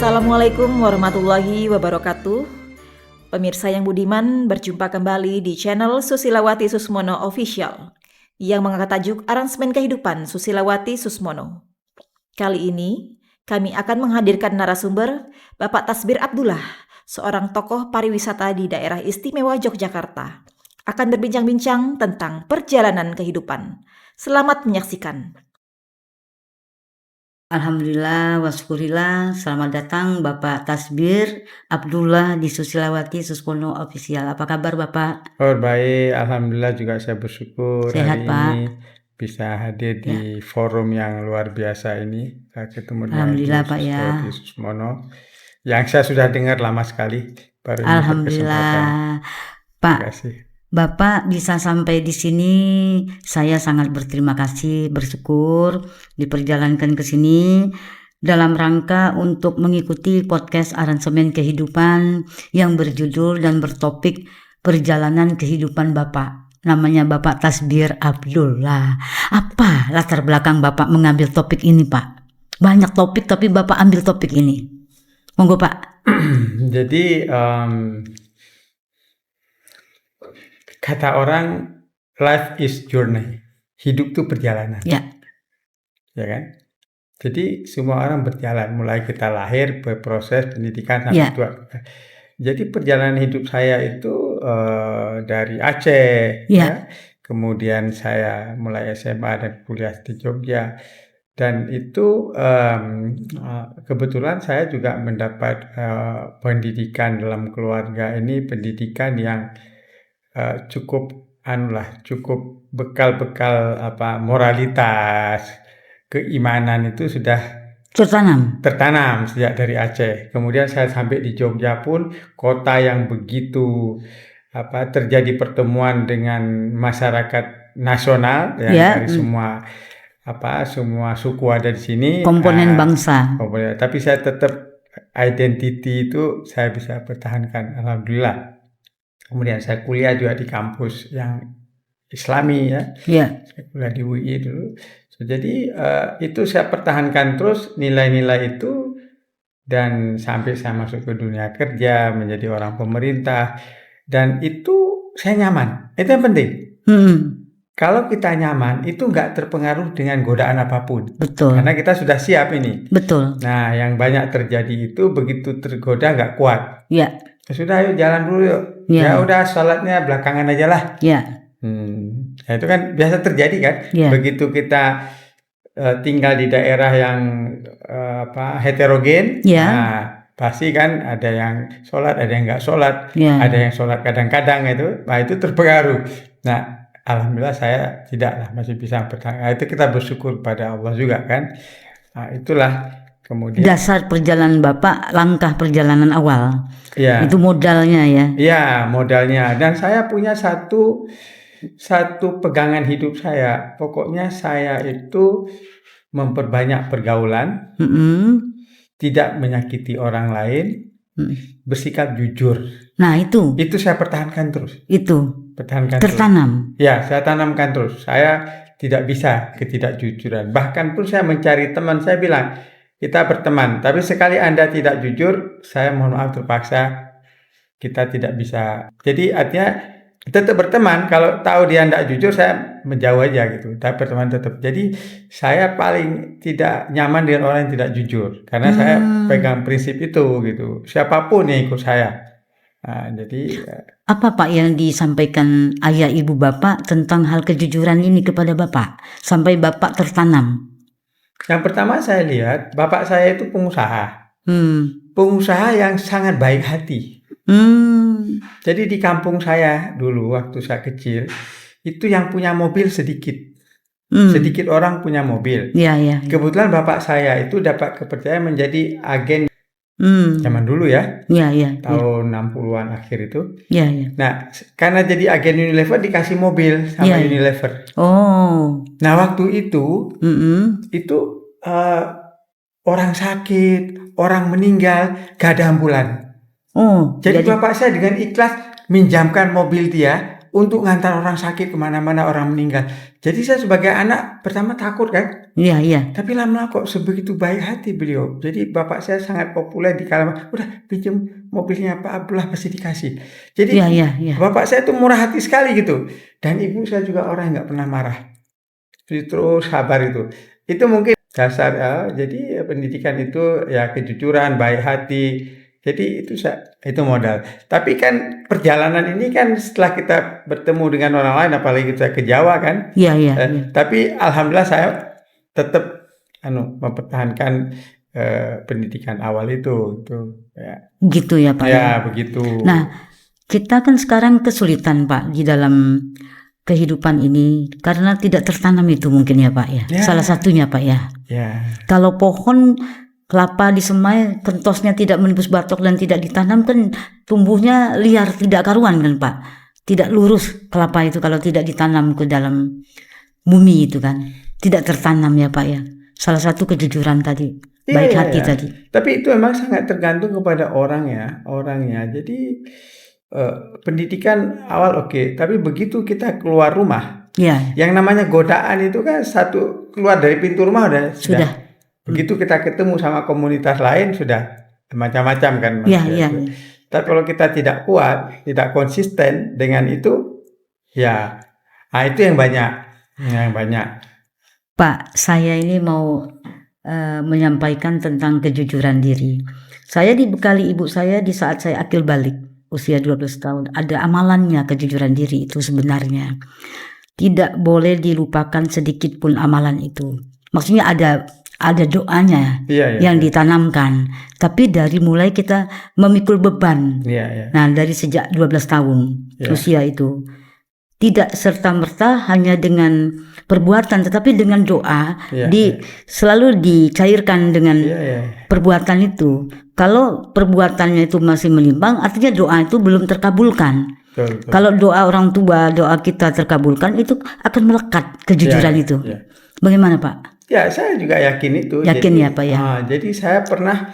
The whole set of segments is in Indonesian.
Assalamualaikum warahmatullahi wabarakatuh. Pemirsa yang budiman, berjumpa kembali di channel Susilawati Susmono Official yang mengangkat tajuk Aransemen Kehidupan Susilawati Susmono. Kali ini kami akan menghadirkan narasumber Bapak Tasbir Abdullah, seorang tokoh pariwisata di daerah istimewa Yogyakarta, akan berbincang-bincang tentang perjalanan kehidupan. Selamat menyaksikan. Alhamdulillah, wasyukurillah. Selamat datang Bapak Tasbir Abdullah di Susilawati Susmono Official. Apa kabar Bapak? Oh baik, Alhamdulillah juga saya bersyukur Sehat, hari Pak. ini bisa hadir di forum yang luar biasa ini. Saya ketemu dengan Alhamdulillah, Ibu Pak, ya. Susilawati Susmono yang saya sudah dengar lama sekali. Baru ini berkesempatan. Alhamdulillah. Terima Pak, kasih. Bapak bisa sampai di sini, saya sangat berterima kasih, bersyukur diperjalankan ke sini dalam rangka untuk mengikuti podcast Aransemen Kehidupan yang berjudul dan bertopik perjalanan kehidupan Bapak. Namanya Bapak Tasbir Abdullah. Apa latar belakang Bapak mengambil topik ini, Pak? Banyak topik tapi Bapak ambil topik ini. Monggo, Pak. Jadi kata orang life is journey, hidup itu perjalanan. Ya. Ya kan? Jadi semua orang berjalan, mulai kita lahir, berproses pendidikan sampai Ya. tua. Jadi perjalanan hidup saya itu dari Aceh, Ya. Kemudian saya mulai SMA dan kuliah di Jogja. Dan itu kebetulan saya juga mendapat pendidikan dalam keluarga ini, pendidikan yang cukup bekal-bekal moralitas, keimanan itu sudah tertanam sejak dari Aceh. Kemudian saya sampai di Jogja pun, kota yang begitu terjadi pertemuan dengan masyarakat nasional yang dari semua suku ada di sini, komponen bangsa. Tapi saya tetap identity itu saya bisa pertahankan, alhamdulillah. Kemudian saya kuliah juga di kampus yang Islami ya. Saya kuliah di UI dulu. Jadi itu saya pertahankan terus nilai-nilai itu, dan sampai saya masuk ke dunia kerja, menjadi orang pemerintah, dan itu saya nyaman. Itu yang penting. Kalau kita nyaman itu nggak terpengaruh dengan godaan apapun. Betul. Karena kita sudah siap ini. Betul. Nah, yang banyak terjadi itu begitu tergoda nggak kuat. Ya. Sudah, yuk jalan dulu yuk. Ya udah, sholatnya belakangan aja lah. Ya. Nah, itu kan biasa terjadi kan. Begitu kita tinggal di daerah yang heterogen. Nah, pasti kan ada yang sholat, ada yang nggak sholat, ada yang sholat kadang-kadang itu. Nah, itu terpengaruh. Nah, alhamdulillah saya tidak lah, masih bisa bertahan. Nah, itu kita bersyukur pada Allah juga kan. Nah, itulah. Kemudian dasar perjalanan Bapak, langkah perjalanan awal. Ya. Itu modalnya ya. Iya, modalnya. Dan saya punya satu pegangan hidup saya. Pokoknya saya itu memperbanyak pergaulan, tidak menyakiti orang lain, bersikap jujur. Nah, itu saya pertahankan terus. Tertanam. Ya, saya tanamkan terus. Saya tidak bisa ketidakjujuran. Bahkan pun saya mencari teman, saya bilang, kita berteman, tapi sekali Anda tidak jujur, saya mohon maaf terpaksa kita tidak bisa. Jadi artinya tetap berteman, kalau tahu dia tidak jujur saya menjauh aja gitu. Tapi berteman tetap. Jadi saya paling tidak nyaman dengan orang yang tidak jujur, karena saya pegang prinsip itu gitu. Siapapun yang ikut saya. Nah, jadi apa Pak yang disampaikan ayah ibu Bapak tentang hal kejujuran ini kepada Bapak sampai Bapak tertanam? Yang pertama saya lihat, bapak saya itu pengusaha. Pengusaha yang sangat baik hati. Jadi di kampung saya dulu waktu saya kecil, itu yang punya mobil sedikit. Sedikit orang punya mobil. Ya. Kebetulan bapak saya itu dapat kepercayaan menjadi agen zaman dulu ya. Tahun 60-an akhir itu. Nah, karena jadi agen Unilever dikasih mobil sama Unilever. Nah, waktu itu orang sakit, orang meninggal, gak ada ambulan. Jadi bapak saya dengan ikhlas minjamkan mobil dia untuk ngantar orang sakit kemana-mana, orang meninggal. Jadi saya sebagai anak pertama takut kan. Iya. Tapi lama-lama kok sebegitu baik hati beliau. Jadi bapak saya sangat populer di kalangan. Udah pinjam mobilnya Pak Abdullah pasti dikasih. Jadi Iya. bapak saya tuh murah hati sekali gitu. Dan ibu saya juga orang yang nggak pernah marah. Terus sabar itu. Itu mungkin dasar. Jadi pendidikan itu ya kejujuran, baik hati. Jadi itu modal. Tapi kan perjalanan ini kan setelah kita bertemu dengan orang lain, apalagi kita ke Jawa kan. Iya. Tapi alhamdulillah saya tetap mempertahankan pendidikan awal itu ya. Gitu ya Pak. Ya begitu. Nah, kita kan sekarang kesulitan Pak di dalam kehidupan ini karena tidak tertanam itu mungkin ya Pak ya. Salah satunya Pak ya. Kalau pohon kelapa disemai, kentosnya tidak menembus batok dan tidak ditanam kan tumbuhnya liar, tidak karuan kan Pak. Tidak lurus kelapa itu kalau tidak ditanam ke dalam bumi itu kan. Tidak tertanam ya Pak ya. Salah satu kejujuran tadi, baik hati tadi. Tapi itu memang sangat tergantung kepada orangnya. Jadi pendidikan awal oke, tapi begitu kita keluar rumah, yang namanya godaan itu kan satu keluar dari pintu rumah sudah. Begitu kita ketemu sama komunitas lain sudah macam-macam kan. Iya. Tapi kalau kita tidak kuat, tidak konsisten dengan itu, ya itu yang banyak. Pak, saya ini mau menyampaikan tentang kejujuran diri. Saya dibekali ibu saya di saat saya akil balik usia 12 tahun. Ada amalannya kejujuran diri itu sebenarnya. Tidak boleh dilupakan sedikit pun amalan itu. Maksudnya ada doanya yang ditanamkan. Tapi dari mulai kita memikul beban. Nah, dari sejak 12 tahun usia itu. Tidak serta-merta hanya dengan perbuatan, tetapi dengan doa selalu dicairkan dengan perbuatan itu. Kalau perbuatannya itu masih melimpang, artinya doa itu belum terkabulkan. Betul. Kalau doa orang tua, doa kita terkabulkan, itu akan melekat kejujuran itu. Bagaimana Pak? Ya, saya juga yakin itu. Yakin ya Pak ya. Jadi saya pernah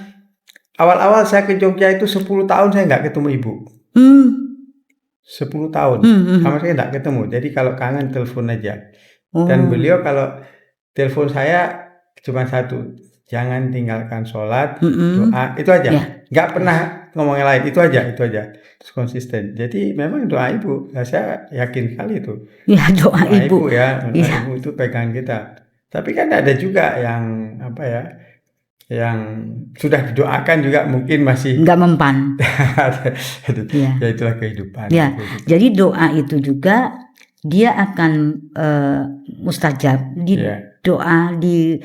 awal-awal saya ke Jogja itu 10 tahun saya nggak ketemu ibu. 10 tahun sama saya nggak ketemu. Jadi kalau kangen telepon aja. Dan beliau kalau telepon saya cuma satu, jangan tinggalkan sholat, doa, itu aja. Nggak pernah ngomong yang lain, itu aja. Terus konsisten. Jadi memang doa ibu, saya yakin sekali itu. Ya, doa ibu. Ibu itu pegangan kita. Tapi kan ada juga yang yang sudah didoakan juga mungkin masih nggak mempan. Ya itulah kehidupan. Jadi doa itu juga dia akan mustajab di doa di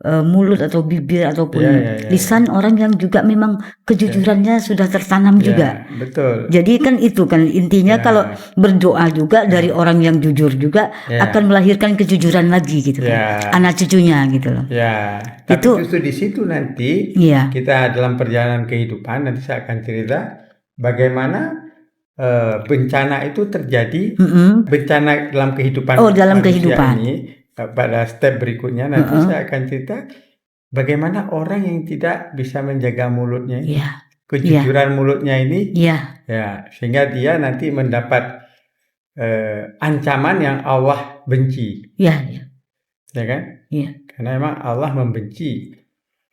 mulut atau bibir ataupun lisan orang yang juga memang kejujurannya sudah tertanam juga. Betul. Jadi kan itu kan intinya kalau berdoa juga dari orang yang jujur juga akan melahirkan kejujuran lagi gitu kan. Anak cucunya gitu loh. Tapi itu justru di situ nanti kita dalam perjalanan kehidupan nanti saya akan cerita bagaimana bencana itu terjadi, bencana dalam kehidupan dalam kehidupan ini. Pada step berikutnya nanti saya akan cerita bagaimana orang yang tidak bisa menjaga mulutnya ini, kejujuran mulutnya ini, sehingga dia nanti mendapat ancaman yang Allah benci, ya kan? Karena memang Allah membenci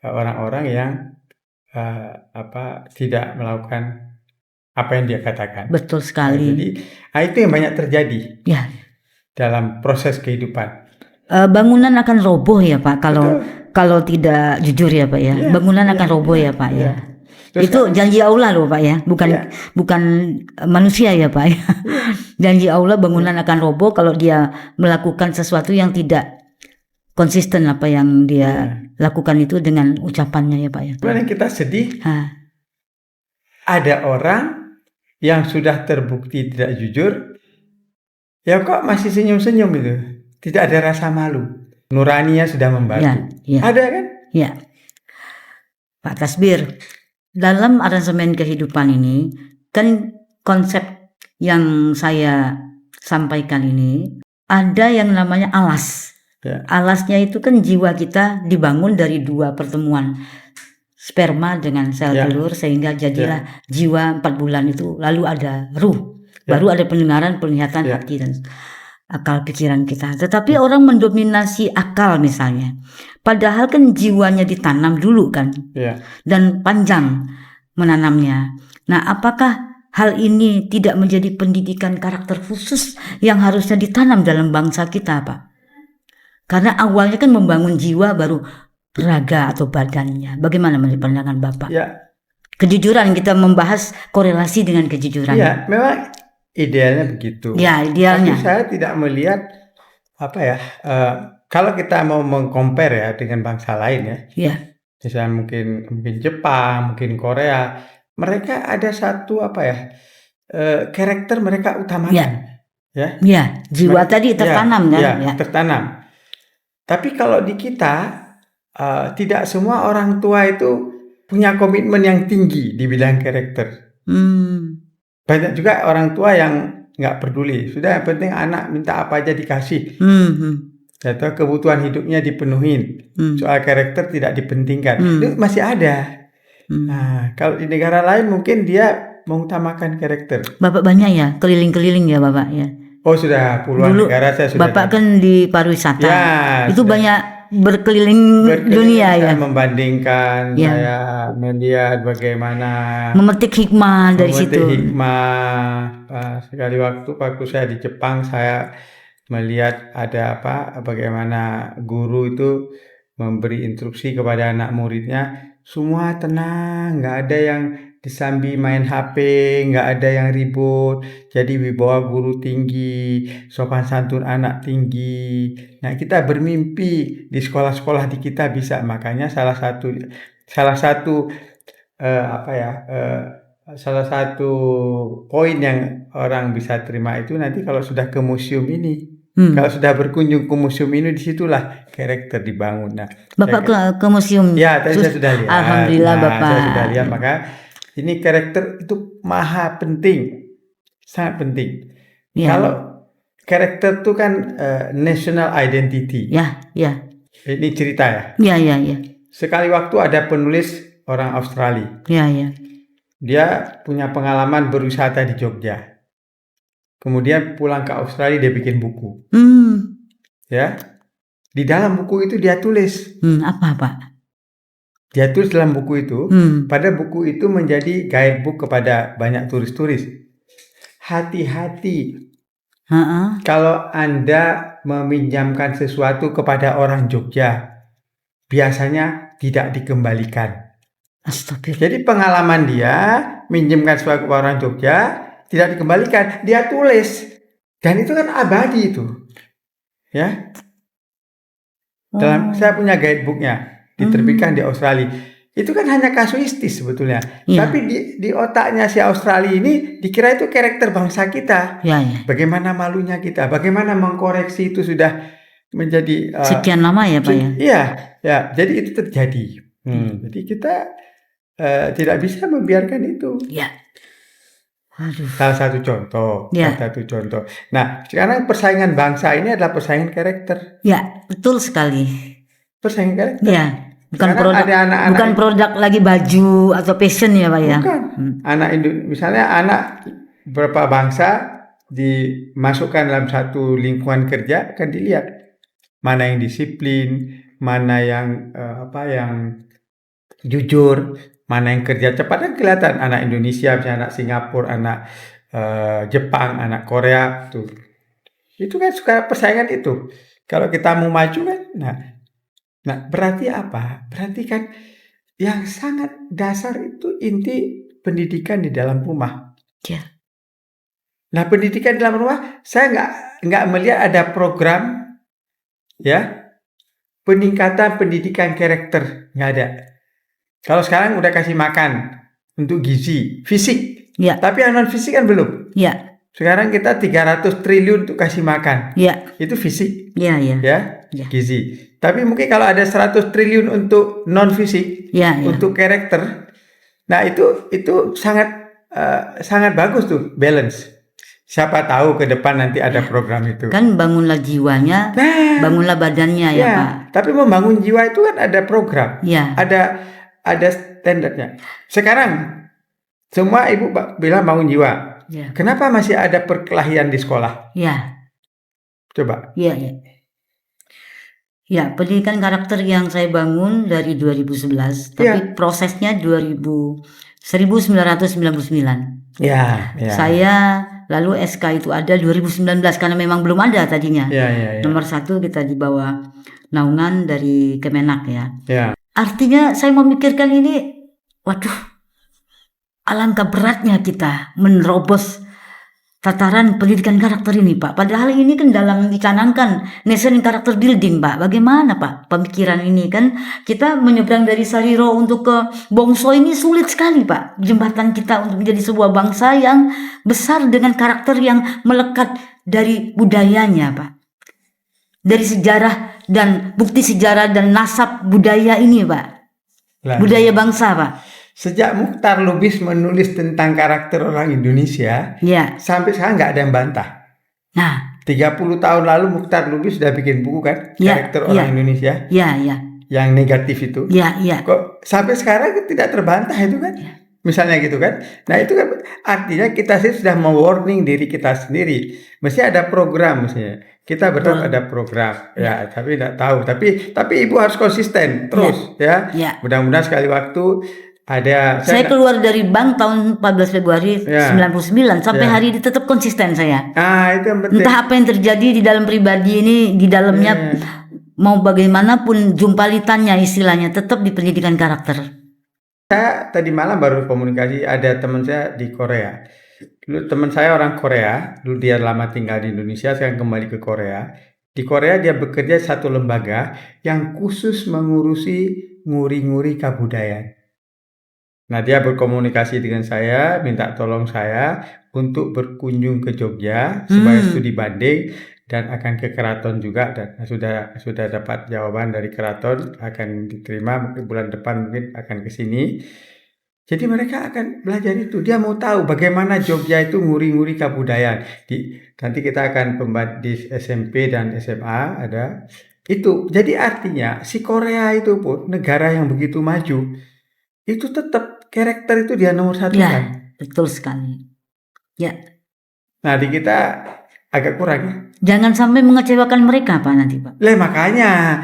orang-orang yang tidak melakukan apa yang dia katakan. Betul sekali. Jadi itu yang banyak terjadi dalam proses kehidupan. Bangunan akan roboh ya Pak kalau tidak jujur ya Pak ya. Bangunan akan roboh ya Pak ya. Itu janji Allah loh Pak ya, bukan manusia ya Pak ya. Janji Allah bangunan akan roboh kalau dia melakukan sesuatu yang tidak konsisten apa yang dia lakukan itu dengan ucapannya ya Pak ya. Yang kita sedih, ada orang yang sudah terbukti tidak jujur, ya kok masih senyum-senyum itu. Tidak ada rasa malu. Nuraninya sudah membantu. Ada kan? Ya. Pak Tasbir, dalam aransemen kehidupan ini, kan konsep yang saya sampaikan ini, ada yang namanya alas. Alasnya itu kan jiwa kita dibangun dari 2 pertemuan. Sperma dengan sel telur, sehingga jadilah jiwa 4 bulan itu, lalu ada ruh. Baru ada pendengaran, penglihatan, hati dan akal pikiran kita. Tetapi orang mendominasi akal misalnya. Padahal kan jiwanya ditanam dulu kan. Dan panjang menanamnya. Nah, apakah hal ini tidak menjadi pendidikan karakter khusus yang harusnya ditanam dalam bangsa kita, Pak? Karena awalnya kan membangun jiwa baru raga atau badannya. Bagaimana menurut pandangan Bapak? Kejujuran, kita membahas korelasi dengan kejujuran. Ya, memang idealnya begitu. Ya, idealnya. Tapi saya tidak melihat kalau kita mau meng-compare ya dengan bangsa lain ya. Misalnya mungkin Jepang, mungkin Korea, mereka ada satu karakter mereka utamakan. Jiwa tadi tertanam kan? Tertanam. Tapi kalau di kita tidak semua orang tua itu punya komitmen yang tinggi di bidang karakter. Banyak juga orang tua yang nggak peduli. Sudah, yang penting anak minta apa aja dikasih. Atau kebutuhan hidupnya dipenuhin. Soal karakter tidak dipentingkan. Itu masih ada. Nah, kalau di negara lain mungkin dia mengutamakan karakter. Bapak banyak ya, keliling-keliling ya Bapak ya. Oh, sudah puluhan negara saya sudah. Bapak kan di pariwisata. Itu sudah. Banyak berkeliling dunia ya. Membandingkan, saya melihat bagaimana memetik hikmah dari situ. Sekali waktu saya di Jepang, saya melihat ada bagaimana guru itu memberi instruksi kepada anak muridnya, semua tenang, nggak ada yang disambi main HP, nggak ada yang ribut. Jadi wibawa guru tinggi, sopan santun anak tinggi. Nah, kita bermimpi di sekolah-sekolah di kita bisa. Makanya salah satu poin yang orang bisa terima itu nanti kalau sudah ke museum ini. Kalau sudah berkunjung ke museum ini, disitulah karakter dibangun. Nah, Bapak ke museum? Ya, tadi saya sudah lihat. Alhamdulillah Bapak. Saya sudah lihat, maka ini karakter itu maha penting, sangat penting. Kalau karakter itu kan national identity. Ini cerita ya. Sekali waktu ada penulis orang Australia. Dia punya pengalaman berwisata di Jogja. Kemudian pulang ke Australia, dia bikin buku. Di dalam buku itu dia tulis. Apa Pak? Dia tulis dalam buku itu. Pada buku itu menjadi guidebook kepada banyak turis-turis. Hati-hati. Kalau Anda meminjamkan sesuatu kepada orang Jogja, biasanya tidak dikembalikan. Astagfirullah. Jadi pengalaman dia minjamkan sesuatu kepada orang Jogja, tidak dikembalikan, dia tulis, dan itu kan abadi itu, ya. Saya punya guidebooknya, diterbitkan di Australia. Itu kan hanya kasuistis sebetulnya, tapi di otaknya si Australia ini dikira itu karakter bangsa kita. Bagaimana malunya kita, bagaimana mengkoreksi itu sudah menjadi sekian lama ya Pak ya. Jadi itu terjadi. Jadi kita tidak bisa membiarkan itu. Salah satu contoh. Nah, sekarang persaingan bangsa ini adalah persaingan karakter. Betul sekali. Persaingan karakter. Bukan produk lagi baju atau fashion ya Pak ya. Bukan. Misalnya anak beberapa bangsa dimasukkan dalam satu lingkungan kerja, akan dilihat mana yang disiplin, mana yang yang jujur, mana yang kerja cepat. Kan kelihatan anak Indonesia, misalnya anak Singapura, anak Jepang, anak Korea tuh. Itu kan suka persaingan itu. Kalau kita mau maju kan, nah berarti apa? Berarti kan yang sangat dasar itu inti pendidikan di dalam rumah. Nah, pendidikan di dalam rumah, saya nggak melihat ada program peningkatan pendidikan karakter, nggak ada. Kalau sekarang udah kasih makan untuk gizi, fisik. Tapi yang non fisik kan belum. Sekarang kita 300 triliun untuk kasih makan. Itu fisik. Gizi. Tapi mungkin kalau ada 100 triliun untuk non fisik, untuk karakter. Nah, itu sangat bagus tuh, balance. Siapa tahu ke depan nanti ada program itu. Kan bangunlah jiwanya, bangunlah badannya ya Pak. Tapi membangun jiwa itu kan ada program. Ada standarnya. Sekarang semua ibu bilang bangun jiwa. Ya. Kenapa masih ada perkelahian di sekolah? Ya. Coba. Ya. Ya, pendidikan karakter yang saya bangun dari 2011, tapi prosesnya 1999. Ya. Saya lalu SK itu ada 2019 karena memang belum ada tadinya. Ya. Nomor 1 kita di bawah naungan dari Kemenak ya. Artinya saya memikirkan ini, waduh, alangkah beratnya kita menerobos tataran pendidikan karakter ini, Pak. Padahal ini kan dalam dicanangkan nation karakter building, Pak. Bagaimana, Pak, pemikiran ini? Kan kita menyeberang dari Sariro untuk ke Bongso ini sulit sekali, Pak. Jembatan kita untuk menjadi sebuah bangsa yang besar dengan karakter yang melekat dari budayanya, Pak. Dari sejarah dan bukti sejarah dan nasab budaya ini, Pak. Budaya bangsa, Pak. Sejak Mukhtar Lubis menulis tentang karakter orang Indonesia, sampai sekarang nggak ada yang bantah. Nah, 30 tahun lalu Mukhtar Lubis sudah bikin buku kan, karakter orang Indonesia. Yang negatif itu. Kok sampai sekarang tidak terbantah itu kan? Misalnya gitu kan. Nah, itu kan artinya kita sih sudah mewarning diri kita sendiri. Mesti ada program mestinya. Kita berharap ada program. Ya, tapi tidak tahu. Tapi Ibu harus konsisten terus ya. Mudah-mudahan sekali waktu ada. Saya keluar dari bank tahun 14 Februari 99 sampai hari ini tetap konsisten saya. Itu yang penting. Entah apa yang terjadi di dalam pribadi ini, di dalamnya mau bagaimanapun jumpalitannya istilahnya, tetap di pendidikan karakter. Saya tadi malam baru komunikasi, ada teman saya di Korea. Dulu teman saya orang Korea, dulu dia lama tinggal di Indonesia, sekarang kembali ke Korea. Di Korea dia bekerja satu lembaga yang khusus mengurusi nguri-nguri kebudayaan. Nah, dia berkomunikasi dengan saya, minta tolong saya untuk berkunjung ke Jogja sebagai studi banding dan akan ke keraton juga, dan sudah dapat jawaban dari keraton akan diterima, mungkin bulan depan mungkin akan ke sini. Jadi mereka akan belajar itu. Dia mau tahu bagaimana Jogja itu nguri-nguri kebudayaan. Nanti kita akan di SMP dan SMA ada itu. Jadi artinya si Korea itu pun negara yang begitu maju, itu tetap karakter itu dia nomor 1 kan? Betul sekali. Ya. Nah, di kita agak kurang ya. Jangan sampai mengecewakan mereka, Pak, nanti, Pak. Makanya.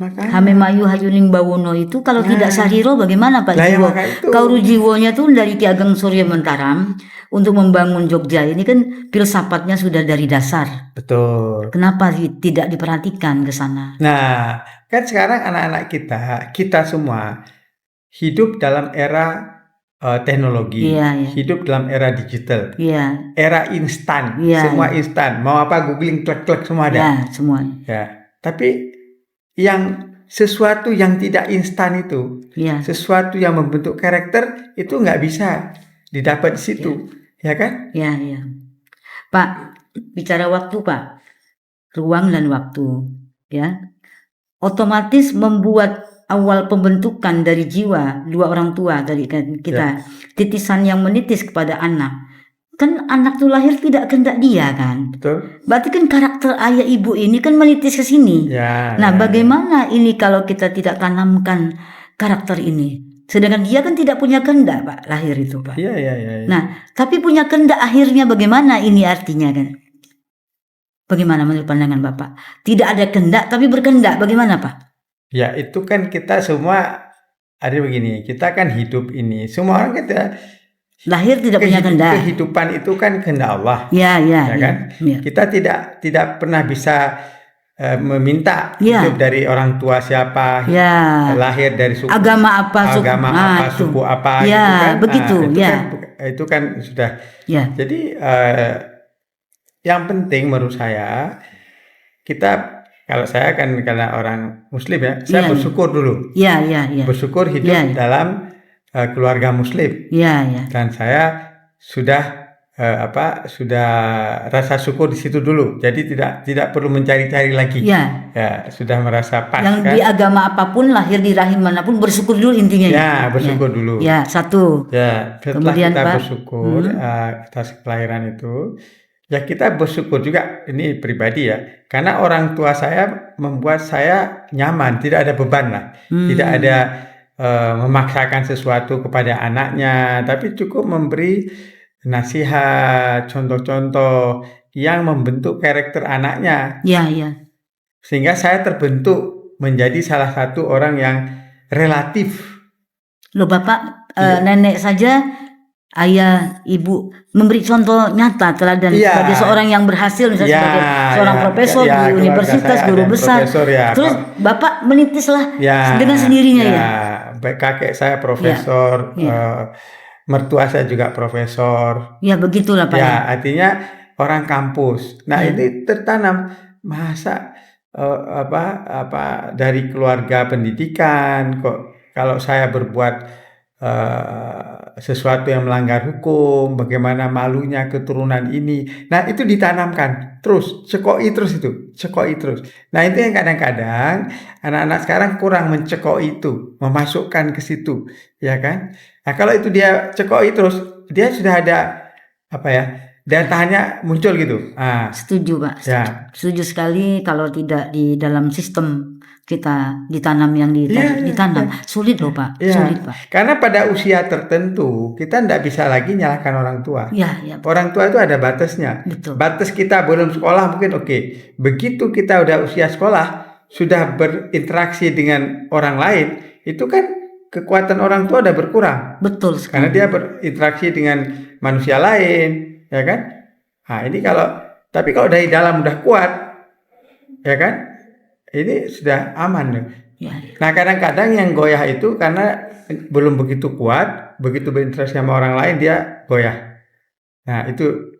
Hamemayu Hayuning Bawono itu kalau tidak Sariro bagaimana, Pak Jiwo? Kauru Jiwonya tuh dari Ki Ageng Surya Mentaram untuk membangun Jogja ini kan filsafatnya sudah dari dasar. Betul. Kenapa tidak diperhatikan ke sana? Nah, kan sekarang anak-anak kita semua hidup dalam era teknologi, hidup dalam era digital, era instan, semua instan. Mau apa googling klik-klik semua ada. Semua. Tapi yang sesuatu yang tidak instan itu, sesuatu yang membentuk karakter itu nggak bisa didapat di situ, ya kan? Pak, bicara waktu, Pak, ruang dan waktu, otomatis membuat awal pembentukan dari jiwa dua orang tua tadi kan kita, titisan yang menitis kepada anak. Kan anak tuh lahir tidak kehendak dia kan. Betul. Berarti kan karakter ayah ibu ini kan menitis ke sini. Bagaimana ini kalau kita tidak tanamkan karakter ini? Sedangkan dia kan tidak punya kehendak, Pak, lahir itu, Pak. Nah, tapi punya kehendak akhirnya bagaimana ini artinya kan? Bagaimana menurut pandangan Bapak? Tidak ada kehendak tapi berkehendak, bagaimana, Pak? Ya, itu kan kita semua ada begini, kita kan hidup ini, semua orang kita lahir tidak punya kehendak. Kehidupan itu kan kehendak Allah. Kan? Kita tidak pernah bisa meminta hidup dari orang tua siapa, lahir dari suku agama apa, suku apa, gitu kan. Begitu, itu kan sudah. Jadi yang penting menurut saya, kalau saya kan karena orang Muslim saya bersyukur dulu. Bersyukur hidup dalam keluarga Muslim. Dan saya sudah rasa syukur di situ dulu. Jadi tidak perlu mencari-cari lagi. Sudah merasa pas. Yang kan? Di agama apapun, lahir di rahim manapun, bersyukur dulu intinya. Bersyukur dulu. Satu. Setelah kemudian, kita bersyukur atas kelahiran itu, kita bersyukur juga, ini pribadi karena orang tua saya membuat saya nyaman, tidak ada beban lah, tidak ada memaksakan sesuatu kepada anaknya, tapi cukup memberi nasihat, contoh-contoh yang membentuk karakter anaknya. Ya, ya. Sehingga saya terbentuk menjadi salah satu orang yang relatif. Loh Bapak, nenek saja, ayah, ibu memberi contoh nyata teladan sebagai seorang yang berhasil, misalnya sebagai seorang profesor di universitas, guru besar. Terus Bapak menitislah dengan sendirinya ya. Kakek saya profesor, mertua saya juga profesor. Ya begitulah Pak. Ya, artinya orang kampus. Nah, ini tertanam masa dari keluarga pendidikan kok kalau saya berbuat sesuatu yang melanggar hukum, bagaimana malunya keturunan ini. Nah, itu ditanamkan terus, cekoi terus. Nah, itu yang kadang-kadang anak-anak sekarang kurang mencekoi itu, memasukkan ke situ, ya kan? Nah, kalau itu dia cekoi terus, dia sudah ada daya tahannya muncul gitu. Setuju Pak. Ya. Setuju sekali. Kalau tidak di dalam sistem kita ditanam yang ditanam, sulit loh Pak. Sulit Pak. Karena pada usia tertentu kita tidak bisa lagi nyalahkan orang tua. Ya. Orang tua itu ada batasnya. Betul. Batas kita belum sekolah mungkin oke. Begitu kita udah usia sekolah, sudah berinteraksi dengan orang lain, itu kan kekuatan orang tua udah berkurang. Betul sekali. Karena dia berinteraksi dengan manusia lain, ya kan? Nah, ini tapi kalau dari dalam udah kuat, ya kan? Ini sudah aman. Ya. Nah, kadang-kadang yang goyah itu karena belum begitu kuat, begitu berinteraksi sama orang lain dia goyah. Nah, itu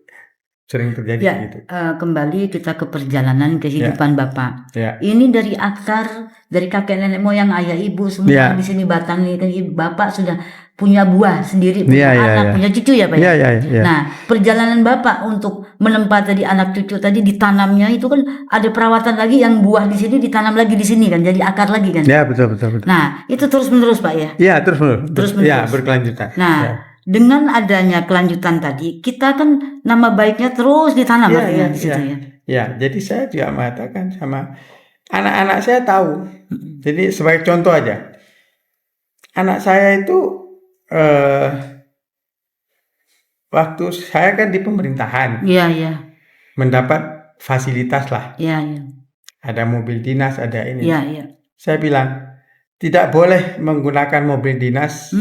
sering terjadi gitu. Kembali kita ke perjalanan kehidupan Bapak. Ya. Ini dari akar, dari kakek nenek moyang, ayah ibu semua di sini Batang ini kan Bapak sudah punya buah sendiri, punya anak, punya cucu ya Pak. Ya. Nah, perjalanan Bapak untuk menempat tadi anak cucu tadi ditanamnya itu kan ada perawatan lagi, yang buah di sini ditanam lagi di sini kan, jadi akar lagi kan. Ya, betul. Nah, itu terus menerus Pak ya. Iya, terus menerus. Ya, berkelanjutan. Nah, dengan adanya kelanjutan tadi, kita kan nama baiknya terus ditanam artinya di situ ya. Ya, jadi saya juga mengatakan sama anak-anak saya tahu. Jadi sebagai contoh aja, anak saya itu waktu saya kan di pemerintahan, mendapat fasilitas lah. Ada mobil dinas, ada ini. Saya bilang tidak boleh menggunakan mobil dinas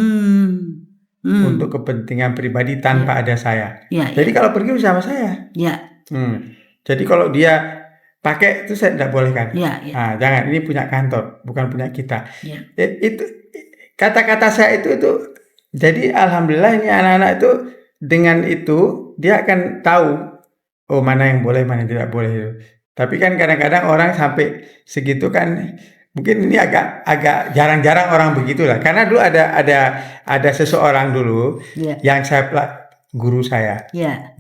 untuk kepentingan pribadi tanpa ada saya. Jadi kalau pergi bersama saya. Jadi kalau dia pakai itu saya tidak boleh kan. Nah, jangan, ini punya kantor, bukan punya kita. Itu kata-kata saya itu. Jadi alhamdulillah ini anak-anak itu dengan itu dia akan tahu mana yang boleh, mana yang tidak boleh. Tapi kan kadang-kadang orang sampai segitu kan. Mungkin ini agak jarang-jarang orang begitulah. Karena dulu ada seseorang dulu yang guru saya.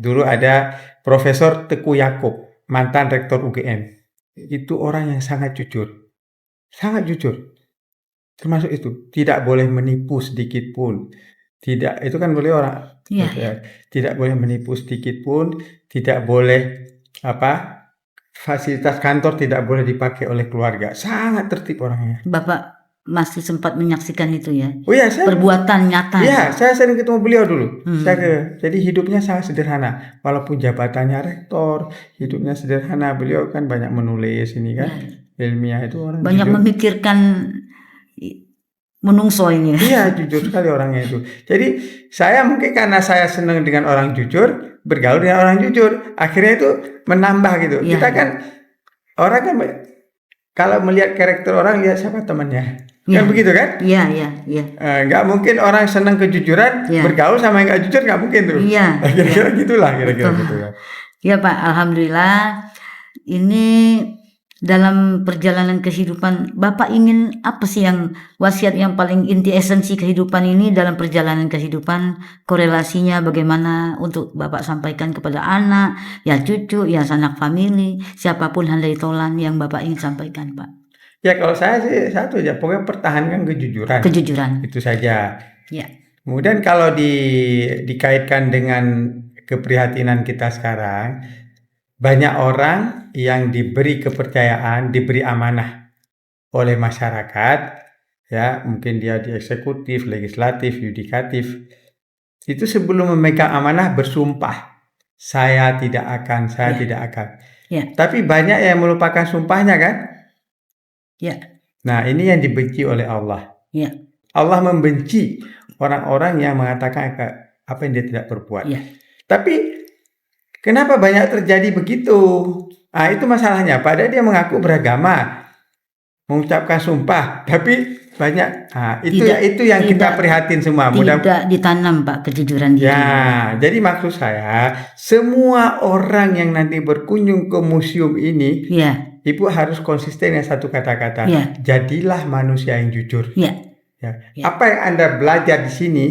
Dulu ada Profesor Teguh Yakub, mantan rektor UGM. Itu orang yang sangat jujur. Sangat jujur. Termasuk itu, tidak boleh menipu sedikit pun. Tidak, itu kan boleh orang. Tidak boleh menipu sedikit pun, tidak boleh fasilitas kantor tidak boleh dipakai oleh keluarga. Sangat tertib orangnya. Bapak masih sempat menyaksikan itu ya? Oh ya, perbuatan nyata. Iya, saya sering ketemu beliau dulu. Jadi hidupnya sangat sederhana. Walaupun jabatannya rektor, hidupnya sederhana. Beliau kan banyak menulis ini kan, ilmiah itu orang. Banyak jujur. Memikirkan menungso ini. Iya, jujur sekali orangnya itu. Jadi saya mungkin karena saya senang dengan orang jujur, bergaul dengan orang jujur, akhirnya itu menambah gitu. Kita kan orang kan kalau melihat karakter orang, lihat siapa temannya. Kan begitu kan? Iya. Nggak mungkin orang senang kejujuran bergaul sama yang nggak jujur, nggak mungkin tuh. Iya. Kira-kira gitulah, kira-kira gitu ya. Iya Pak, alhamdulillah. Ini dalam perjalanan kehidupan Bapak ingin apa sih yang wasiat yang paling inti esensi kehidupan ini dalam perjalanan kehidupan, korelasinya bagaimana untuk Bapak sampaikan kepada anak, ya cucu, ya sanak famili, siapapun handai tolan yang Bapak ingin sampaikan Pak. Ya kalau saya sih satu aja, pokoknya pertahankan kejujuran. Itu saja. Ya. Kemudian kalau dikaitkan dengan keprihatinan kita sekarang, banyak orang yang diberi kepercayaan, diberi amanah oleh masyarakat, ya mungkin dia di eksekutif, legislatif, yudikatif, itu sebelum memegang amanah bersumpah, saya tidak akan. Ya. Tapi banyak yang melupakan sumpahnya kan? Ya. Nah, ini yang dibenci oleh Allah. Ya. Allah membenci orang-orang yang mengatakan apa yang dia tidak berbuat. Ya. Tapi kenapa banyak terjadi begitu? Itu masalahnya. Padahal dia mengaku beragama, mengucapkan sumpah, tapi banyak. Itu yang kita prihatin semua. Tidak ditanam, Pak, kejujuran diri. Ya, jadi maksud saya semua orang yang nanti berkunjung ke museum ini, Ibu harus konsisten dengan satu kata-kata. Jadilah manusia yang jujur. Apa yang Anda belajar di sini,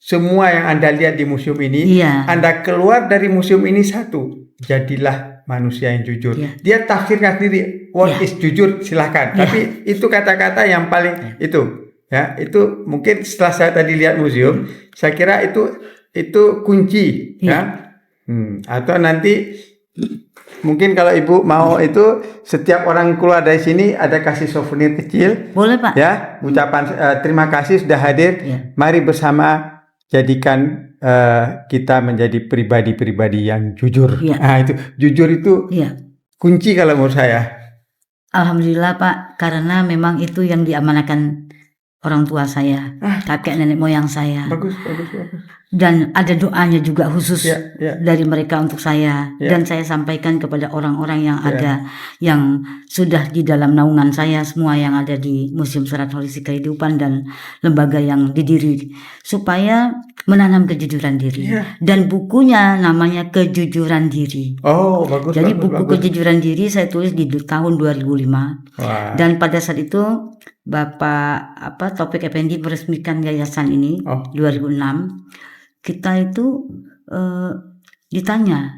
semua yang Anda lihat di museum ini, Anda keluar dari museum ini satu, jadilah manusia yang jujur. Dia tafsirkan sendiri, what is jujur, silahkan. Tapi itu kata-kata yang paling itu. Ya, itu mungkin setelah saya tadi lihat museum, saya kira itu kunci, ya. Atau nanti mungkin kalau Ibu mau itu setiap orang keluar dari sini ada kasih souvenir kecil. Boleh, Pak. Ya, ucapan terima kasih sudah hadir. Mari bersama jadikan kita menjadi pribadi-pribadi yang jujur. Itu jujur itu kunci kalau menurut saya. Alhamdulillah, Pak, karena memang itu yang diamanahkan orang tua saya, kakek nenek moyang saya. Bagus. Dan ada doanya juga khusus dari mereka untuk saya. Dan saya sampaikan kepada orang-orang yang ada, yang sudah di dalam naungan saya, semua yang ada di Museum Serat Holistik Kehidupan dan lembaga yang didiri, supaya menanam kejujuran diri. Dan bukunya namanya Kejujuran Diri. Oh, bagus. Jadi buku Kejujuran Diri saya tulis di tahun 2005. Dan pada saat itu Bapak Taufik Effendi meresmikan yayasan ini 2006. Kita itu ditanya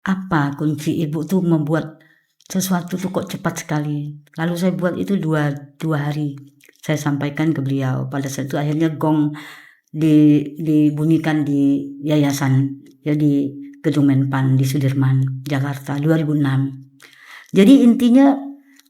apa kunci Ibu tuh membuat sesuatu tuh kok cepat sekali. Lalu saya buat itu dua hari. Saya sampaikan ke beliau. Pada saat itu akhirnya gong dibunyikan di yayasan, di Gedung Menpan di Sudirman, Jakarta 2006. Jadi intinya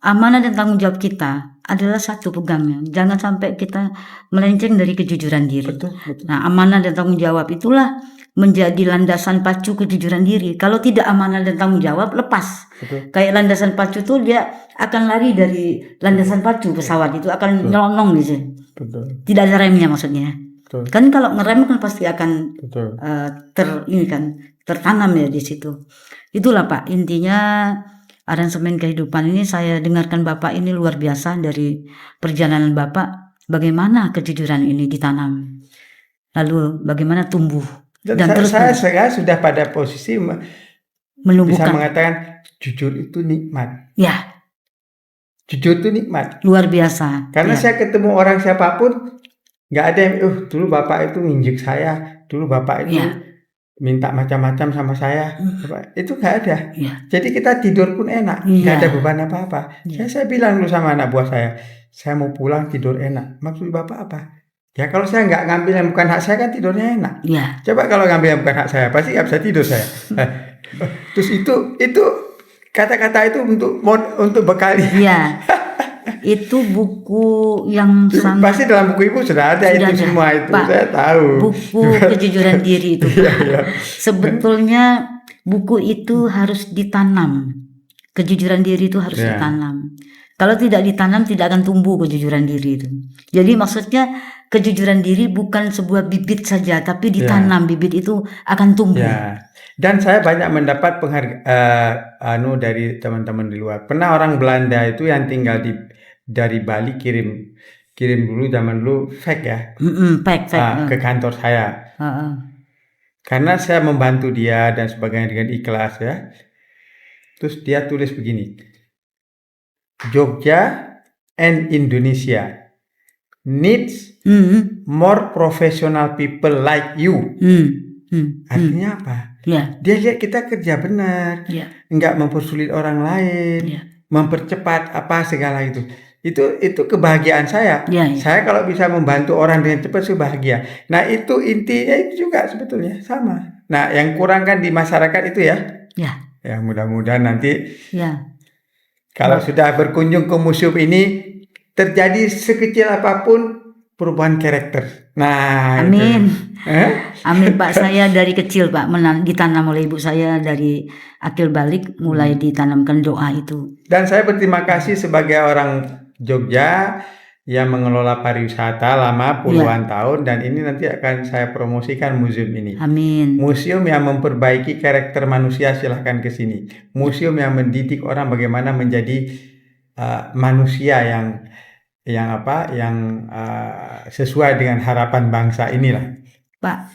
amanah dan tanggung jawab kita adalah satu pegangnya. Jangan sampai kita melenceng dari kejujuran diri. Betul. Nah, amanah dan tanggung jawab itulah menjadi landasan pacu kejujuran diri. Kalau tidak amanah dan tanggung jawab, lepas. Betul. Kayak landasan pacu tuh dia akan lari dari landasan pacu pesawat itu akan nyelonong gitu. Betul. Tidak ada remnya maksudnya. Betul. Kan kalau ngerem kan pasti akan Betul. tertanam ya di situ. Itulah, Pak, intinya aransemen kehidupan ini. Saya dengarkan Bapak ini luar biasa dari perjalanan Bapak, bagaimana kejujuran ini ditanam, lalu bagaimana tumbuh dan terus saya sudah pada posisi menumbuhkan. Bisa mengatakan jujur itu nikmat. Jujur itu nikmat. Luar biasa. Karena saya ketemu orang siapapun, nggak ada yang dulu Bapak itu nginjek saya, dulu Bapak itu minta macam-macam sama saya, itu nggak ada. Jadi kita tidur pun enak, nggak ada beban apa-apa. Saya bilang dulu sama anak buah saya mau pulang tidur enak. Maksud Bapak apa? Ya kalau saya nggak ngambil yang bukan hak saya kan tidurnya enak. Coba kalau ngambil yang bukan hak saya, pasti nggak bisa tidur saya. Terus itu kata-kata itu untuk bekal. Itu buku yang sangat, pasti dalam buku Ibu sudah ada itu semua itu, Pak, saya tahu. Buku Kejujuran Diri itu, sebetulnya buku itu harus ditanam. Kejujuran diri itu harus ditanam. Kalau tidak ditanam tidak akan tumbuh kejujuran diri itu. Jadi maksudnya kejujuran diri bukan sebuah bibit saja, tapi ditanam, bibit itu akan tumbuh. Dan saya banyak mendapat penghargaan dari teman-teman di luar. Pernah orang Belanda itu yang tinggal dari Bali kirim dulu zaman dulu fax ke kantor saya. Karena saya membantu dia dan sebagainya dengan ikhlas ya. Terus dia tulis begini, Jogja and Indonesia needs more professional people like you. Artinya apa? Dia lihat kita kerja benar, enggak mempersulit orang lain, mempercepat apa segala itu. Itu kebahagiaan saya. Saya kalau bisa membantu orang dengan cepat saya bahagia. Nah itu intinya itu juga sebetulnya sama. Nah yang kurang kan di masyarakat itu ya mudah-mudahan nanti kalau sudah berkunjung ke museum ini terjadi sekecil apapun perubahan karakter. Nah, Amin. itu. Amin Pak, saya dari kecil Pak ditanam oleh ibu saya dari akil balik mulai ditanamkan doa itu. Dan saya berterima kasih sebagai orang Jogja yang mengelola pariwisata lama puluhan tahun, dan ini nanti akan saya promosikan museum ini. Amin. Museum yang memperbaiki karakter manusia, silahkan ke sini. Museum yang mendidik orang bagaimana menjadi manusia yang sesuai dengan harapan bangsa inilah. Pak,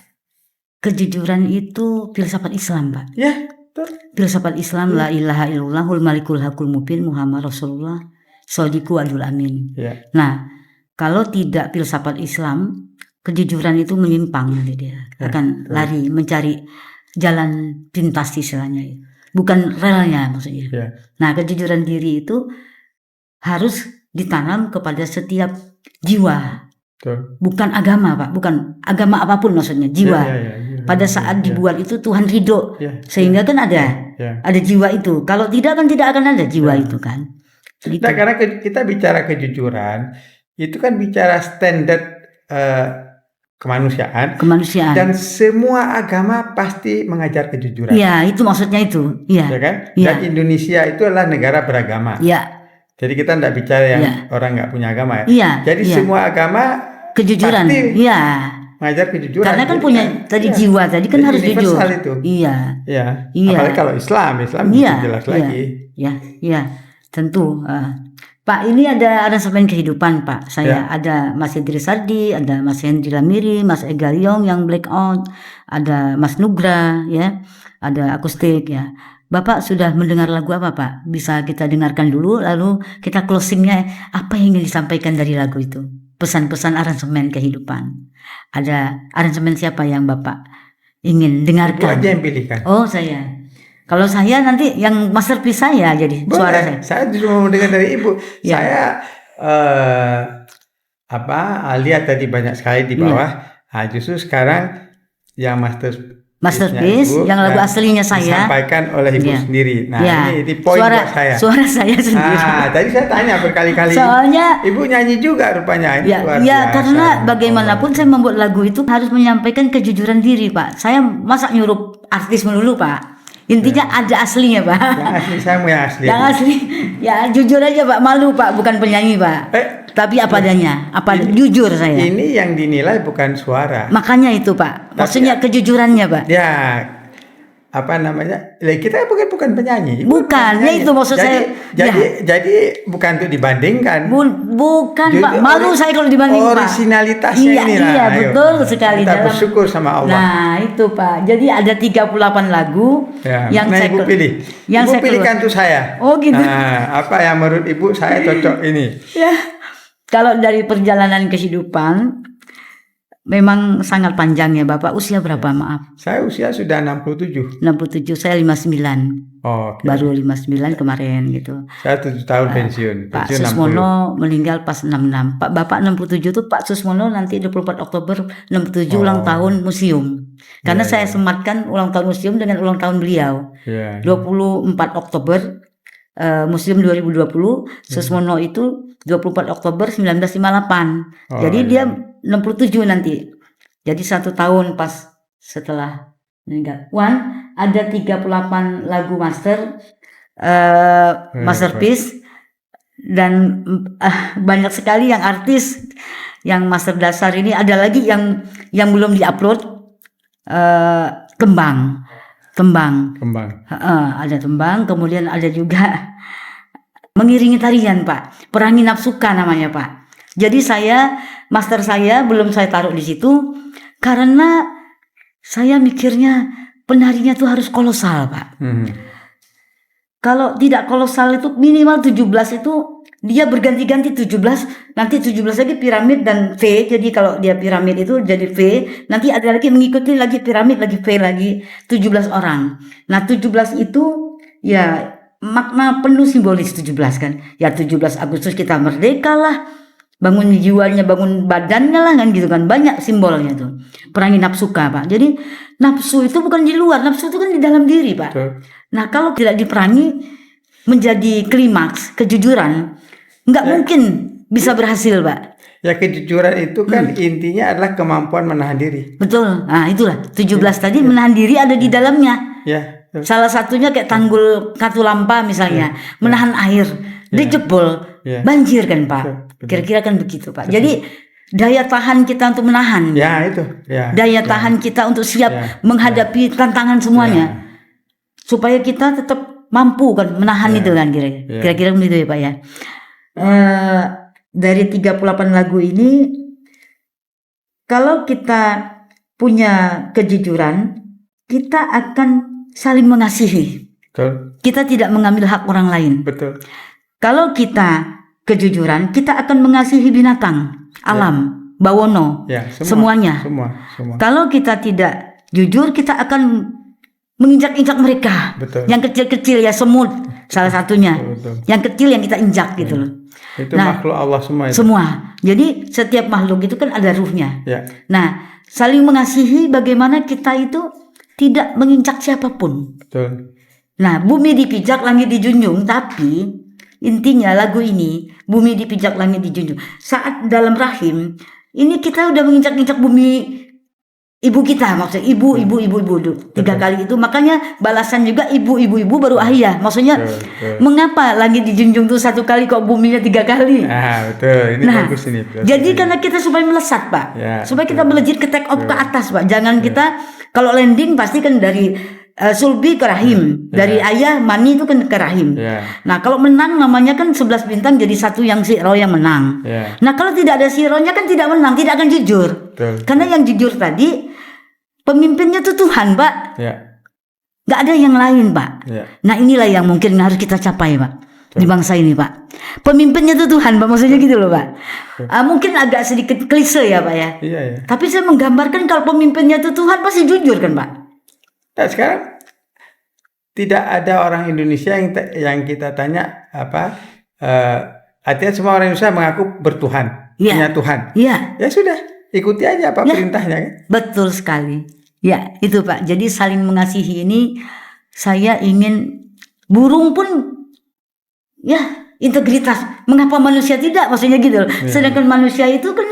kejujuran itu filsafat Islam Pak. Ya, betul. Filsafat Islam, la ilaha illallahul malikul hakul mubin Muhammad Rasulullah Shodiqu Adul Amin. Ya. Nah, kalau tidak filsafat Islam, kejujuran itu menyimpang nanti dia akan lari mencari jalan pintas istilahnya, bukan relnya maksudnya. Ya. Nah, kejujuran diri itu harus ditanam kepada setiap jiwa. Betul. Bukan agama Pak, bukan agama apapun maksudnya, jiwa. Pada saat dibuat itu Tuhan ridho, sehingga kan ada jiwa itu. Kalau tidak kan tidak akan ada jiwa itu kan. Gitu. Nah, karena kita bicara kejujuran, itu kan bicara standar kemanusiaan. Dan semua agama pasti mengajar kejujuran. Iya, itu maksudnya itu. Iya. Ya kan? Ya. Dan Indonesia itu adalah negara beragama. Iya. Jadi kita tidak bicara yang orang nggak punya agama ya. Iya. Jadi semua agama kejujuran. Iya. Mengajar kejujuran. Karena kan punya tadi jiwa tadi kan harus jujur. Itu. Iya. Iya. Iya. Apalagi kalau Islam jelas lagi. Iya. Tentu. Pak, ini ada aransemen kehidupan Pak. Saya ada Mas Idris Sardi, ada Mas Hendri Lamiri, Mas Ega Liong yang blackout, ada Mas Nugra ya, ada akustik ya. Bapak sudah mendengar lagu apa Pak? Bisa kita dengarkan dulu, lalu kita closingnya apa yang ingin disampaikan dari lagu itu? Pesan-pesan aransemen kehidupan. Ada aransemen siapa yang Bapak ingin dengarkan? Itu aja yang pilihkan. Oh, saya. Kalau saya nanti yang masterpiece saya jadi suara saya. Saya justru mau dengar dari Ibu. Saya lihat tadi banyak sekali di bawah. Nah, justru sekarang yang masterpiece Ibu, yang lagu aslinya saya disampaikan oleh Ibu sendiri. Nah, ini poin buat saya. Suara saya sendiri. Tadi saya tanya berkali-kali. Soalnya Ibu nyanyi juga rupanya. Ya, karena bagaimanapun saya membuat lagu itu harus menyampaikan kejujuran diri, Pak. Saya masa nyuruh artis melulu, Pak. Intinya ada aslinya Pak. Yang asli saya mau yang asli. Yang asli, ya jujur aja Pak, malu Pak, bukan penyanyi Pak. Tapi apa adanya, jujur saya. Ini yang dinilai bukan suara. Makanya itu Pak, maksudnya kejujurannya Pak. Ya, kita bukan penyanyi. Bukan, ya itu maksud saya. Jadi bukan untuk dibandingkan. Bukan Pak, malu saya kalau dibanding Pak. Originalitasnya inilah. Iya, betul sekali. Kita bersyukur sama Allah. Nah itu Pak, jadi ada 38 lagu yang saya Ibu pilih. Ibu pilihkan tuh saya. Oh gitu. Nah, apa yang menurut Ibu saya cocok ini? Ya, kalau dari perjalanan kehidupan memang sangat panjang ya Bapak. Usia berapa maaf? Saya usia sudah 67. 67, saya 59. Okay. Baru 59 kemarin gitu. Saya 7 tahun pensiun. Pak Susmono meninggal pas 66. Pak Bapak 67 itu Pak Susmono nanti 24 Oktober 67 ulang tahun museum. Karena saya sematkan ulang tahun museum dengan ulang tahun beliau. 24 Oktober museum 2020, Susmono itu 24 Oktober 1958. Jadi dia 67 nanti. Jadi 1 tahun pas setelah meninggal. Ada 38 lagu masterpiece dan banyak sekali yang artis yang master dasar ini. Ada lagi yang belum diupload, Kembang. Ada Tembang, kemudian ada juga Mengiringi Tarian Pak, Perangi Nafsuka namanya Pak. Jadi master saya belum saya taruh di situ karena saya mikirnya penarinya tuh harus kolosal Pak. Kalau tidak kolosal itu minimal 17 itu dia berganti-ganti 17, nanti 17 lagi piramid dan V. Jadi kalau dia piramid itu jadi V, nanti ada lagi mengikuti lagi piramid lagi V lagi 17 orang. Nah 17 itu ya makna penuh simbolis 17 kan. Ya 17 Agustus kita merdeka lah. Bangun jiwanya, bangun badannya lah kan gitu kan. Banyak simbolnya tuh. Perangi nafsuka Pak. Jadi nafsu itu bukan di luar, nafsu itu kan di dalam diri Pak. Nah kalau tidak diperangi menjadi klimaks kejujuran, nggak mungkin bisa berhasil Pak. Ya kejujuran itu kan intinya adalah kemampuan menahan diri. Betul. Nah, itulah 17 tadi menahan diri ada di dalamnya. Ya. Salah satunya kayak tanggul Katulampa misalnya, menahan air, dijebol, banjir kan Pak. Betul. Kira-kira kan begitu Pak. Jadi daya tahan kita untuk menahan. Ya itu. Ya. Daya tahan kita untuk siap menghadapi tantangan semuanya. Supaya kita tetap mampu kan menahan itu kan kira-kira. Kira-kira begitu ya Pak ya. Dari 38 lagu ini, kalau kita punya kejujuran, kita akan saling mengasihi. Betul. Kita tidak mengambil hak orang lain. Betul. Kalau kita kejujuran, kita akan mengasihi binatang, alam, bawono, semuanya. Semua. Kalau kita tidak jujur, kita akan menginjak-injak mereka. Betul. Yang kecil-kecil ya, semut salah satunya. Betul. Yang kecil yang kita injak gitu loh. Itu makhluk Allah semua itu. Semua. Jadi setiap makhluk itu kan ada ruhnya. Ya. Nah, saling mengasihi bagaimana kita itu tidak menginjak siapapun. Betul. Nah, bumi dipijak, langit dijunjung, tapi intinya lagu ini, bumi dipijak, langit dijunjung. Saat dalam rahim, ini kita udah menginjak-injak bumi ibu kita, maksudnya ibu 3 kali itu, makanya balasan juga ibu baru ayah. Maksudnya mengapa langit dijunjung tuh 1 kali kok buminya 3 kali? Betul. Ini bagus ini. Jadi karena kita supaya melesat Pak, supaya kita melejit ke take off ke atas Pak. Jangan kita kalau landing pasti kan dari sulbi ke rahim, dari ayah mani itu kan ke rahim. Nah kalau menang namanya kan 11 bintang jadi satu yang siro yang menang. Nah kalau tidak ada sironya kan tidak menang, tidak akan jujur. Karena yang jujur tadi pemimpinnya itu Tuhan Pak. Gak ada yang lain Pak. Nah inilah yang mungkin harus kita capai Pak di bangsa ini Pak. Pemimpinnya itu Tuhan Pak, maksudnya gitu loh Pak. Mungkin agak sedikit klise ya Pak ya. Tapi saya menggambarkan kalau pemimpinnya itu Tuhan pasti jujur kan Pak. Nah, sekarang tidak ada orang Indonesia yang kita tanya apa, artinya semua orang Indonesia mengaku bertuhan, punya Tuhan. Ya sudah, ikuti aja apa perintahnya kan. Betul sekali. Ya itu Pak. Jadi saling mengasihi ini saya ingin, burung pun ya integritas. Mengapa manusia tidak? Maksudnya gitu loh. Sedangkan manusia itu kan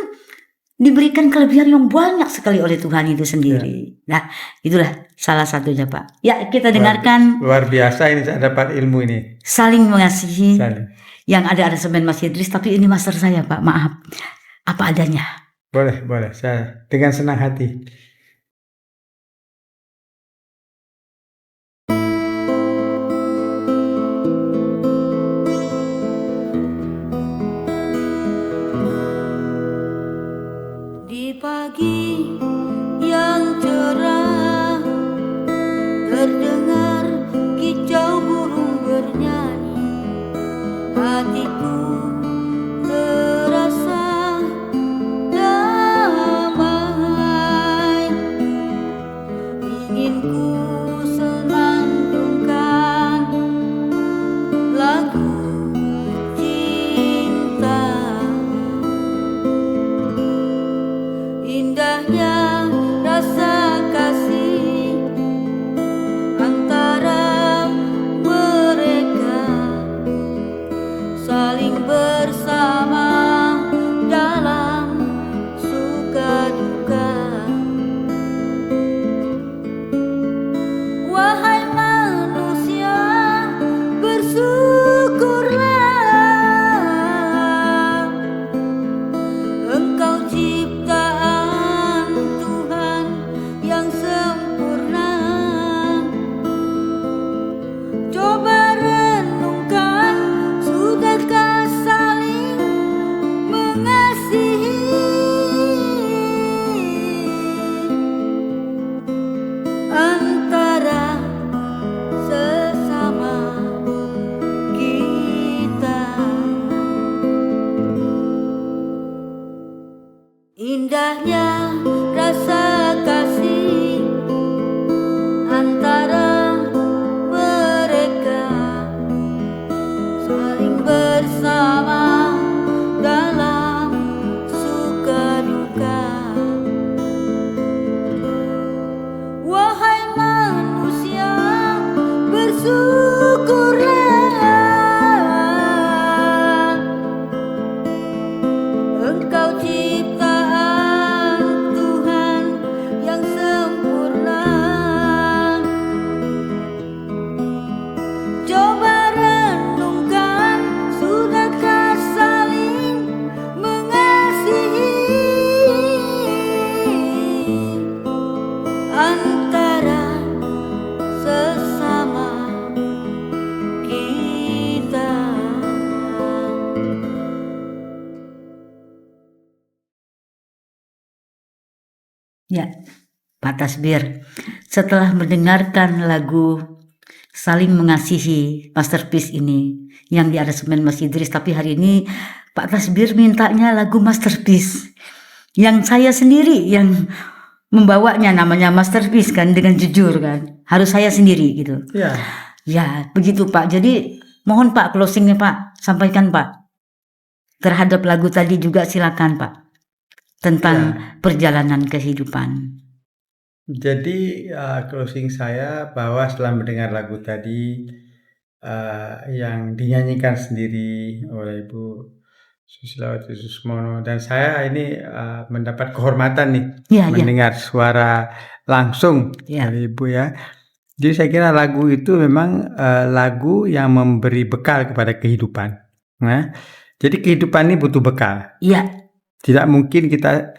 diberikan kelebihan yang banyak sekali oleh Tuhan itu sendiri. Nah, itulah salah satunya Pak. Ya, kita dengarkan. Luar biasa ini saya dapat ilmu ini. Saling mengasihi. Yang ada aransemen Mas Idris, tapi ini master saya Pak, maaf. Apa adanya. Boleh. Saya dengan senang hati. Pagi yang cerah terdengar kicau burung bernyanyi, hatiku terasa damai, ingin ku senandungkan lagu cinta. Indahnya rasa kasih antara mereka, saling Ya, Pak Tasbir. Setelah mendengarkan lagu Saling Mengasihi Masterpiece ini yang di aransemen Mas Idris, tapi hari ini Pak Tasbir mintanya lagu Masterpiece yang saya sendiri yang membawanya, namanya Masterpiece kan, dengan jujur kan, harus saya sendiri gitu. Ya begitu Pak. Jadi mohon Pak closingnya Pak, sampaikan Pak terhadap lagu tadi juga, silakan Pak, tentang perjalanan kehidupan. Jadi closing saya bahwa setelah mendengar lagu tadi yang dinyanyikan sendiri oleh Ibu Susilawati Susmono, dan saya ini mendapat kehormatan nih mendengar suara langsung dari Ibu ya. Jadi saya kira lagu itu memang lagu yang memberi bekal kepada kehidupan. Nah, jadi kehidupan ini butuh bekal. Tidak mungkin kita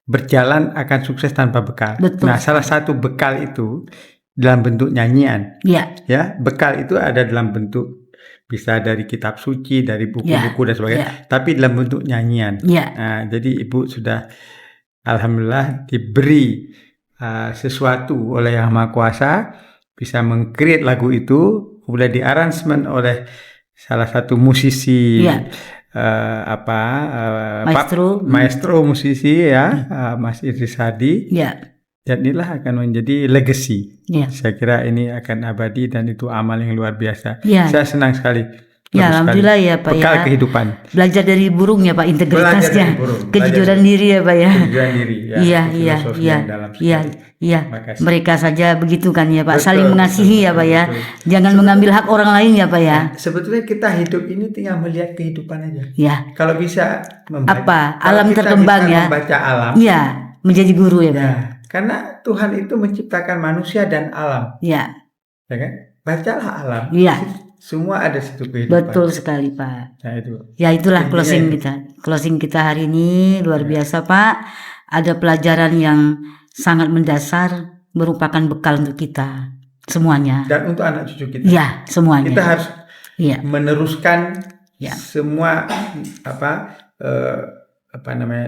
berjalan akan sukses tanpa bekal. Betul. Nah, salah satu bekal itu dalam bentuk nyanyian. Ya, bekal itu ada dalam bentuk bisa dari kitab suci, dari buku-buku dan sebagainya, tapi dalam bentuk nyanyian. Nah, jadi Ibu sudah alhamdulillah diberi sesuatu oleh Yang Maha Kuasa, bisa meng-create lagu itu, kemudian diaransemen oleh salah satu musisi maestro musisi ya, Mas Idris Hadi. Dan inilah akan menjadi legacy. Saya kira ini akan abadi dan itu amal yang luar biasa. Saya senang sekali. Alhamdulillah ya Pak. Bekal kehidupan. Belajar dari burung ya Pak, integritasnya, kejujuran diri ya Pak ya. Kejujuran diri. Iya. Mereka saja begitu kan ya Pak. Saling mengasihi ya Pak ya. Jangan mengambil hak orang lain ya Pak ya. Sebetulnya kita hidup ini tinggal melihat kehidupan aja. Kalau bisa membaca alam terkembang ya. Membaca alam. Menjadi guru ya Pak. Karena Tuhan itu menciptakan manusia dan alam. Ya kan? Bacalah alam. Semua ada situ kehidupan. Betul sekali Pak. Nah, itu. Ya itulah closing kita. Closing kita hari ini luar biasa Pak. Ada pelajaran yang sangat mendasar, merupakan bekal untuk kita semuanya. Dan untuk anak cucu kita. Semuanya. Kita harus meneruskan semua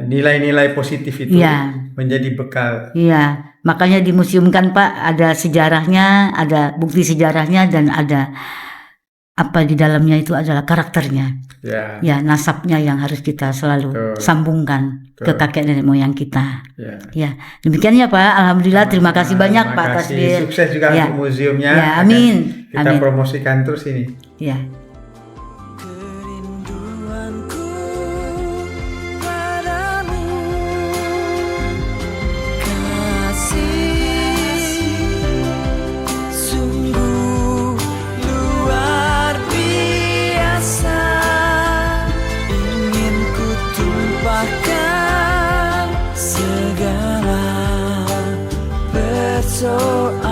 nilai-nilai positif itu menjadi bekal. Makanya di museum kan Pak ada sejarahnya, ada bukti sejarahnya, dan ada apa di dalamnya itu adalah karakternya. Nasabnya yang harus kita selalu sambungkan ke kakek nenek moyang kita. Demikian ya Pak. Alhamdulillah, terima kasih banyak Pak Tasbir. Sukses juga untuk museumnya. Amin. Kita promosikan terus ini. Segala persoalan